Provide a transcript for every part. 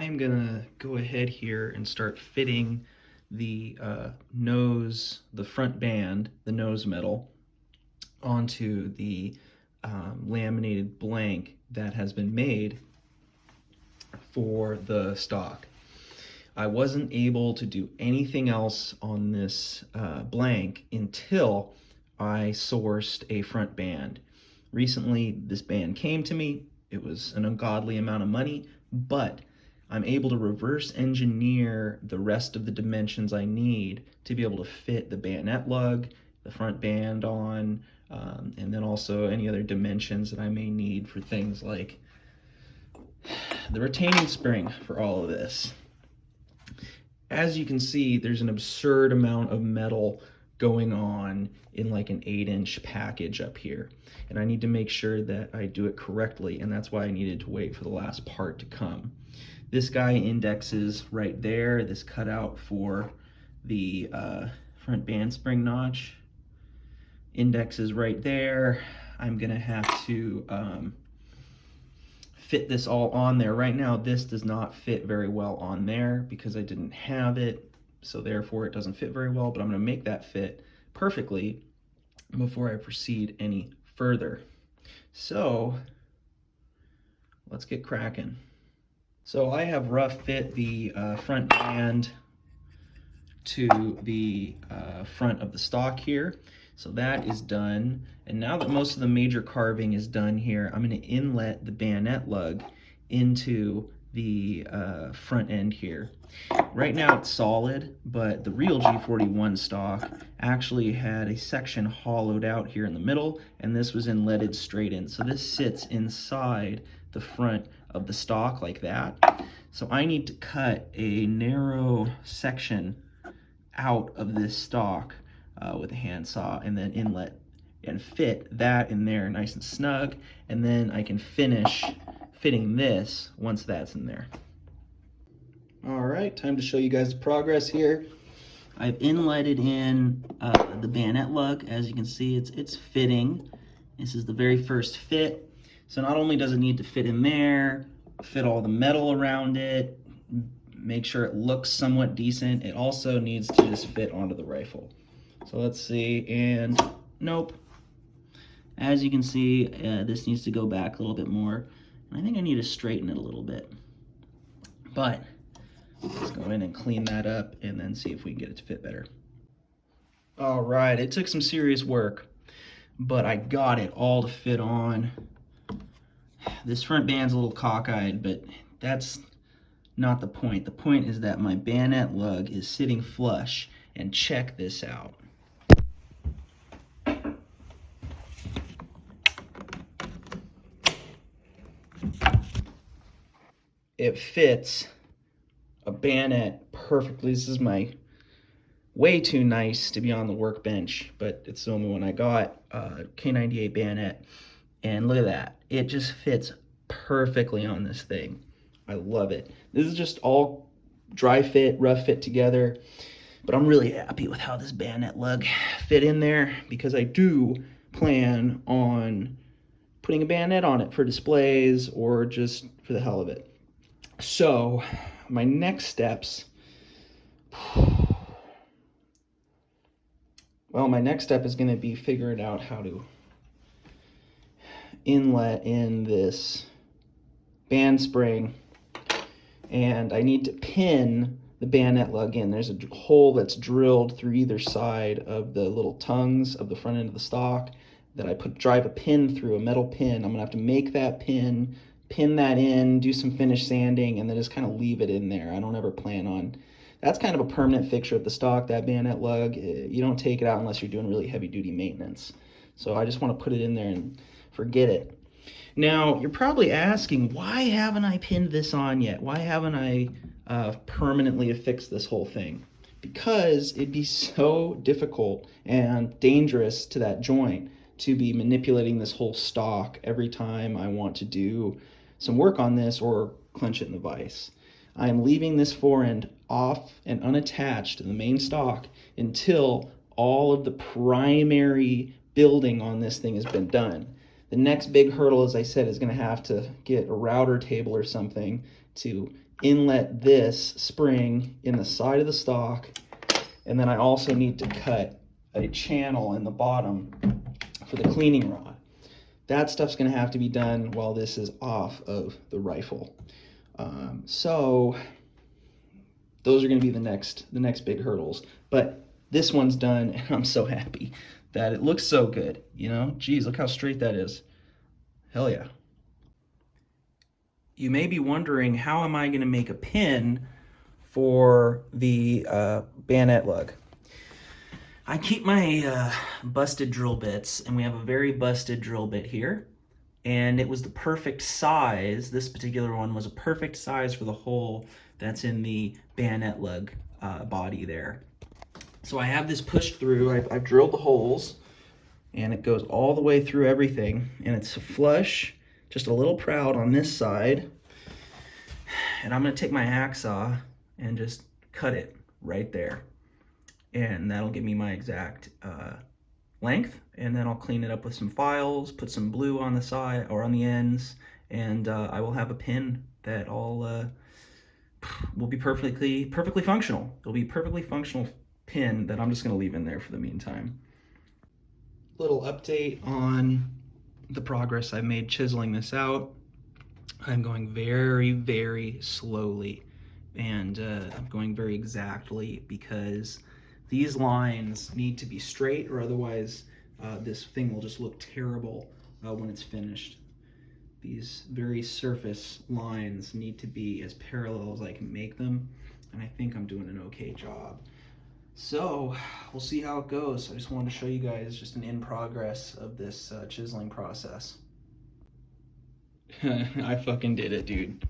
I'm gonna go ahead here and start fitting the the front band, the nose metal, onto the laminated blank that has been made for the stock. I wasn't able to do anything else on this blank until I sourced a front band. Recently, this band came to me. It was an ungodly amount of money, but I'm able to reverse engineer the rest of the dimensions I need to be able to fit the bayonet lug, the front band on, and then also any other dimensions that I may need for things like the retaining spring for all of this. As you can see, there's an absurd amount of metal going on in like an 8-inch package up here. And I need to make sure that I do it correctly, and that's why I needed to wait for the last part to come. This guy indexes right there, this cutout for the front band spring notch. Indexes right there. I'm gonna have to fit this all on there. Right now, this does not fit very well on there because I didn't have it, so therefore it doesn't fit very well, but I'm gonna make that fit perfectly before I proceed any further. So let's get cracking. So I have rough fit the front band to the front of the stock here. So that is done. And now that most of the major carving is done here, I'm going to inlet the bayonet lug into the front end here. Right now it's solid, but the real G41 stock actually had a section hollowed out here in the middle, and this was inletted straight in. So this sits inside the front of the stock like that. So I need to cut a narrow section out of this stock with a handsaw and then inlet and fit that in there nice and snug, and then I can finish fitting this once that's in there. All right, time to show you guys the progress here. I've inletted in the bayonet lug. As you can see, it's fitting. This is the very first fit. So not only does it need to fit in there, fit all the metal around it, make sure it looks somewhat decent, it also needs to just fit onto the rifle. So let's see, and nope. As you can see, this needs to go back a little bit more. And I think I need to straighten it a little bit. But let's go in and clean that up and then see if we can get it to fit better. All right, it took some serious work, but I got it all to fit on. This front band's a little cockeyed, but that's not the point. The point is that my bayonet lug is sitting flush, and check this out. It fits a bayonet perfectly. This is my way too nice to be on the workbench, but it's the only one I got, K98 bayonet. And look at that. It just fits perfectly on this thing. I love it. This is just all dry fit, rough fit together, but I'm really happy with how this bayonet lug fit in there because I do plan on putting a bayonet on it for displays or just for the hell of it. So my next steps, well, my next step is going to be figuring out how to inlet in this band spring, and I need to pin the bayonet lug in. There's a hole that's drilled through either side of the little tongues of the front end of the stock that I drive a pin through, a metal pin. I'm gonna have to make that pin that in, do some finish sanding, and then just kind of leave it in there. I don't ever plan on, that's kind of a permanent fixture of the stock, that bayonet lug. You don't take it out unless you're doing really heavy duty maintenance. So I just want to put it in there and forget it. Now, you're probably asking, why haven't I pinned this on yet? Why haven't I permanently affixed this whole thing? Because it'd be so difficult and dangerous to that joint to be manipulating this whole stock every time I want to do some work on this or clench it in the vise. I am leaving this forend off and unattached to the main stock until all of the primary building on this thing has been done. The next big hurdle, as I said, is going to have to get a router table or something, to inlet this spring in the side of the stock, and then I also need to cut a channel in the bottom for the cleaning rod. That stuff's gonna have to be done while this is off of the rifle. So those are gonna be the next big hurdles. But this one's done, and I'm so happy that it looks so good, you know? Geez, look how straight that is. Hell yeah. You may be wondering, how am I gonna make a pin for the bayonet lug? I keep my busted drill bits, and we have a very busted drill bit here, and it was the perfect size. This particular one was a perfect size for the hole that's in the bayonet lug body there. So I have this pushed through. I've drilled the holes, and it goes all the way through everything, and it's flush, just a little proud on this side. And I'm gonna take my hacksaw and just cut it right there. And that'll give me my exact length, and then I'll clean it up with some files, put some blue on the side or on the ends, and I will have a pin that all will be perfectly functional. It'll be a perfectly functional pin that I'm just gonna leave in there for the meantime. Little update on the progress I've made chiseling this out. I'm going very, very slowly, and I'm going very exactly because these lines need to be straight, or otherwise this thing will just look terrible when it's finished. These very surface lines need to be as parallel as I can make them, and I think I'm doing an okay job. So we'll see how it goes. I just wanted to show you guys just an in progress of this chiseling process. I fucking did it, dude.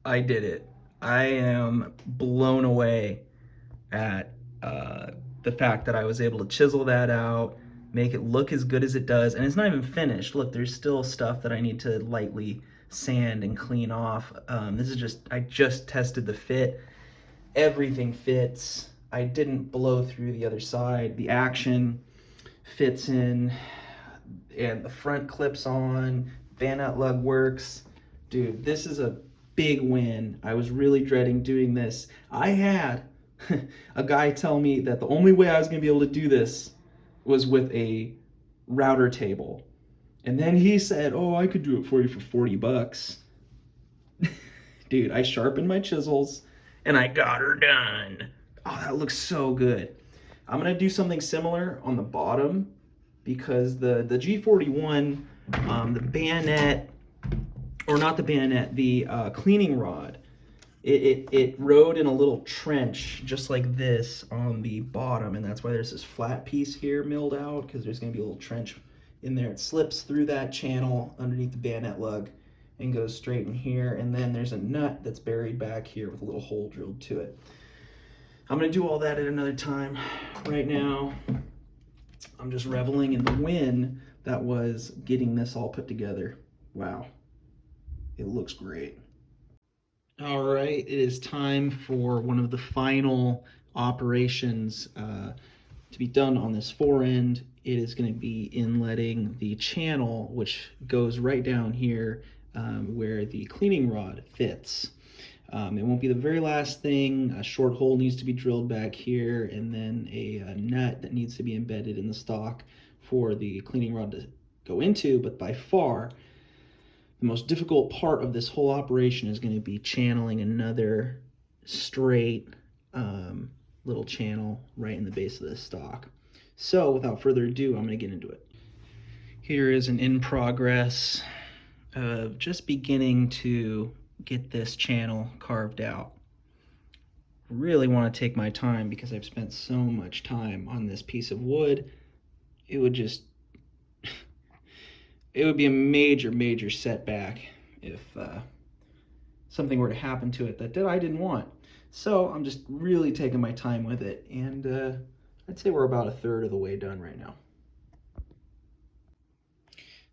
I did it. I am blown away at the fact that I was able to chisel that out, make it look as good as it does, and it's not even finished. Look, there's still stuff that I need to lightly sand and clean off. This is just, I just tested the fit. Everything fits. I didn't blow through the other side. The action fits in, and the front clips on, bayonet lug works. Dude, this is a big win. I was really dreading doing this. I had a guy tell me that the only way I was gonna be able to do this was with a router table. And then he said, oh, I could do it for you for 40 bucks. Dude, I sharpened my chisels and I got her done. Oh, that looks so good. I'm gonna do something similar on the bottom because the G41, the bayonet, or not the bayonet, the cleaning rod, it rode in a little trench just like this on the bottom, and that's why there's this flat piece here milled out, because there's going to be a little trench in there. It slips through that channel underneath the bayonet lug and goes straight in here, and then there's a nut that's buried back here with a little hole drilled to it. I'm going to do all that at another time. Right now, I'm just reveling in the win that was getting this all put together. Wow, it looks great. All right, it is time for one of the final operations to be done on this fore end. It is going to be inletting the channel, which goes right down here where the cleaning rod fits. It won't be the very last thing. A short hole needs to be drilled back here, and then a nut that needs to be embedded in the stock for the cleaning rod to go into. But by far, the most difficult part of this whole operation is going to be channeling another straight little channel right in the base of this stock. So without further ado, I'm going to get into it. Here is an in progress of just beginning to get this channel carved out. Really want to take my time because I've spent so much time on this piece of wood. It would just it would be a major setback if something were to happen to it that I didn't want. So I'm just really taking my time with it, and I'd say we're about a third of the way done right now.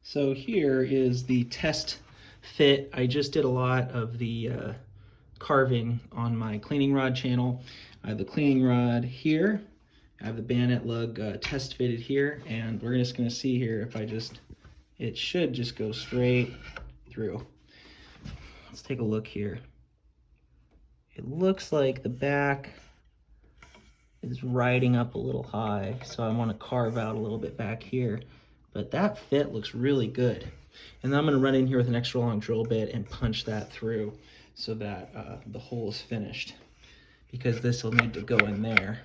So here is the test fit. I just did a lot of the carving on my cleaning rod channel. I have the cleaning rod here. I have the bayonet lug test fitted here, and we're just going to see here if I just, it should just go straight through. Let's take a look here. It looks like the back is riding up a little high, so I want to carve out a little bit back here. But that fit looks really good. And then I'm going to run in here with an extra long drill bit and punch that through so that the hole is finished, because this will need to go in there.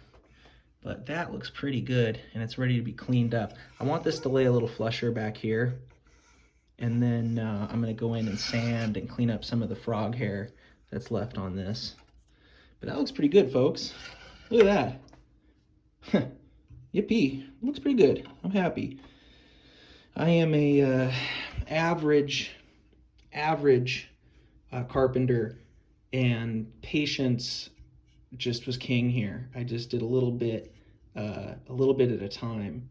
But that looks pretty good, and it's ready to be cleaned up. I want this to lay a little flusher back here, and then I'm going to go in and sand and clean up some of the frog hair that's left on this. But that looks pretty good, folks. Look at that. Yippee. It looks pretty good. I'm happy. I am a average carpenter, and patience just was king here. I just did a little bit at a time.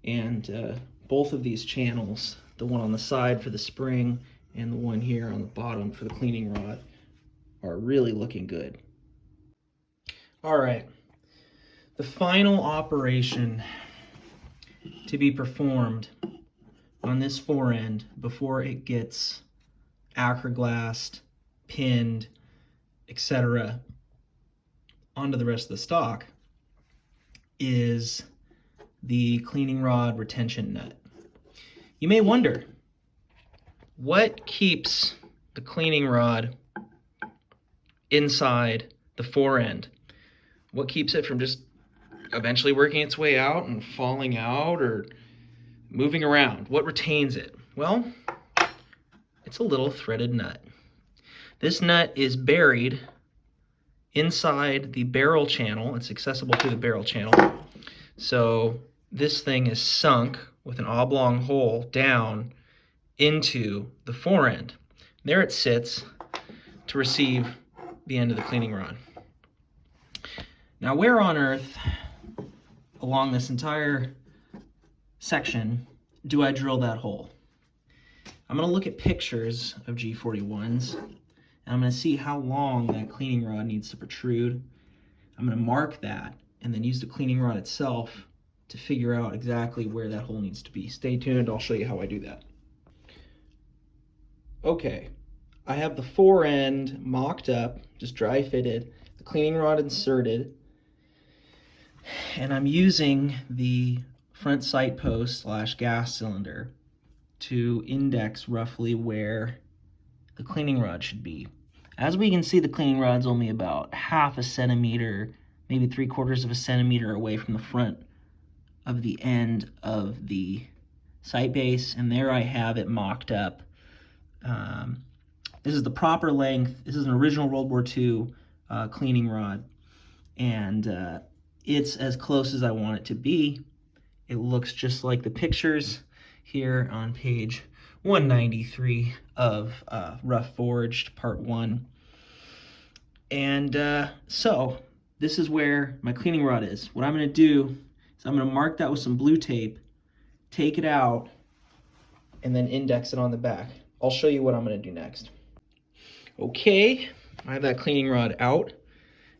And both of these channels, the one on the side for the spring and the one here on the bottom for the cleaning rod, are really looking good. All right, the final operation to be performed on this forend before it gets acroglassed, pinned, etc. onto the rest of the stock is the cleaning rod retention nut. You may wonder, what keeps the cleaning rod inside the forend? What keeps it from just eventually working its way out and falling out or moving around? What retains it? Well, it's a little threaded nut. This nut is buried inside the barrel channel. It's accessible through the barrel channel. So this thing is sunk with an oblong hole down into the forend. There it sits to receive the end of the cleaning rod. Now, where on earth along this entire section do I drill that hole? I'm going to look at pictures of G41s, and I'm going to see how long that cleaning rod needs to protrude. I'm going to mark that and then use the cleaning rod itself to figure out exactly where that hole needs to be. Stay tuned, I'll show you how I do that. Okay, I have the forend mocked up, just dry fitted, the cleaning rod inserted, and I'm using the front sight post / gas cylinder to index roughly where the cleaning rod should be. As we can see, the cleaning rod's only about ½ centimeter, maybe 3/4 of a centimeter away from the front of the end of the sight base, and there I have it mocked up. This is the proper length. This is an original World War II cleaning rod, and it's as close as I want it to be. It looks just like the pictures here on page 193 of Rough Forged Part 1. And so this is where my cleaning rod is. What I'm going to do is I'm going to mark that with some blue tape, take it out, and then index it on the back. I'll show you what I'm going to do next. Okay, I have that cleaning rod out.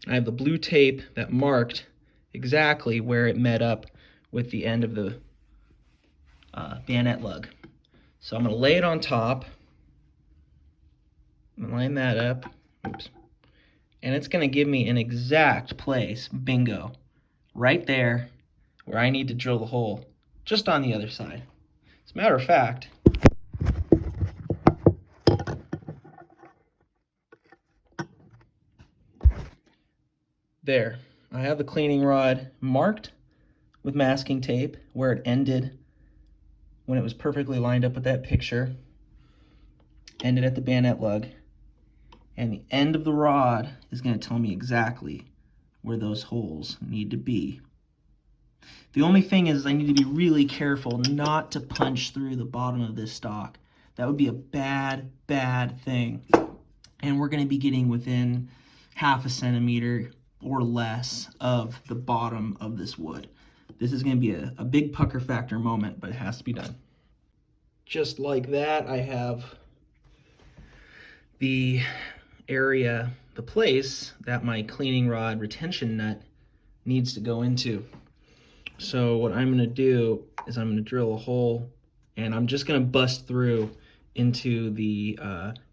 I have the blue tape that marked exactly where it met up with the end of the bayonet lug. So I'm going to lay it on top, I'm going to line that up, oops, and it's going to give me an exact place, bingo, right there where I need to drill the hole, just on the other side. As a matter of fact, there, I have the cleaning rod marked with masking tape where it ended when it was perfectly lined up with that picture, ended at the bayonet lug, and the end of the rod is going to tell me exactly where those holes need to be. The only thing is I need to be really careful not to punch through the bottom of this stock. That would be a bad, bad thing. And we're going to be getting within ½ centimeter or less of the bottom of this wood. This is going to be a big pucker factor moment, but it has to be done. Just like that, I have the area, the place that my cleaning rod retention nut needs to go into. So what I'm going to do is I'm going to drill a hole, and I'm just going to bust through into the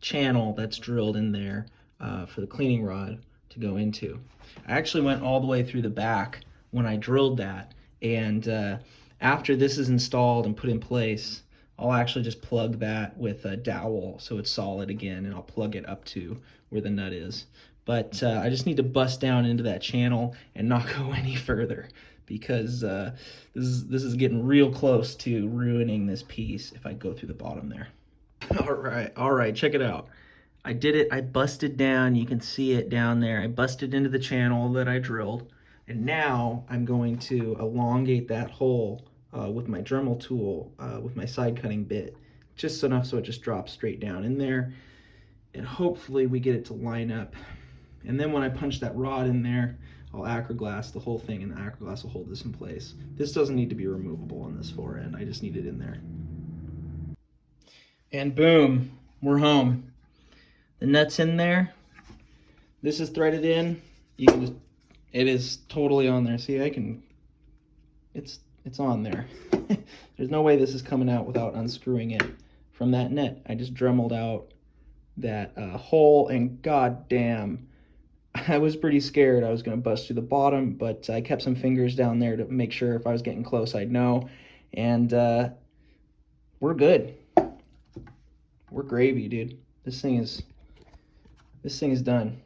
channel that's drilled in there for the cleaning rod to go into. I actually went all the way through the back when I drilled that, and after this is installed and put in place, I'll actually just plug that with a dowel so it's solid again, and I'll plug it up to where the nut is. But I just need to bust down into that channel and not go any further, because this is getting real close to ruining this piece if I go through the bottom there. All right, check it out. I did it. I busted down. You can see it down there. I busted into the channel that I drilled, and now I'm going to elongate that hole with my Dremel tool, with my side cutting bit, just enough so it just drops straight down in there, and hopefully we get it to line up. And then when I punch that rod in there, I'll acroglass the whole thing, and the acroglass will hold this in place. This doesn't need to be removable on this fore end. I just need it in there. And boom, we're home. The nut's in there. This is threaded in. You can just, it is totally on there. See, it's on there. There's no way this is coming out without unscrewing it from that net. I just Dremeled out that hole, and god damn, I was pretty scared I was going to bust through the bottom, but I kept some fingers down there to make sure if I was getting close I'd know. And we're good. We're gravy, dude. This thing is done.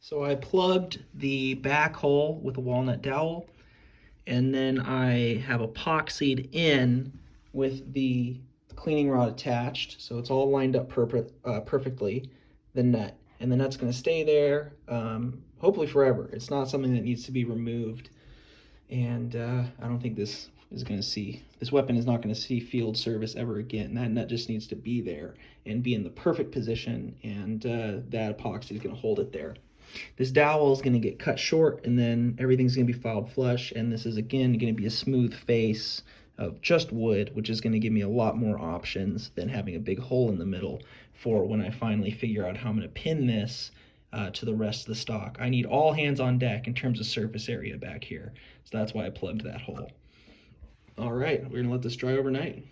So I plugged the back hole with a walnut dowel, and then I have epoxied in with the cleaning rod attached, so it's all lined up perfectly, the nut. And the nut's going to stay there, hopefully forever. It's not something that needs to be removed, and I don't think this weapon is not going to see field service ever again. That nut just needs to be there and be in the perfect position, and that epoxy is going to hold it there. This dowel is going to get cut short, and then everything's going to be filed flush, and this is again going to be a smooth face of just wood, which is going to give me a lot more options than having a big hole in the middle for when I finally figure out how I'm going to pin this to the rest of the stock. I need all hands on deck in terms of surface area back here, so that's why I plugged that hole. All right, we're going to let this dry overnight.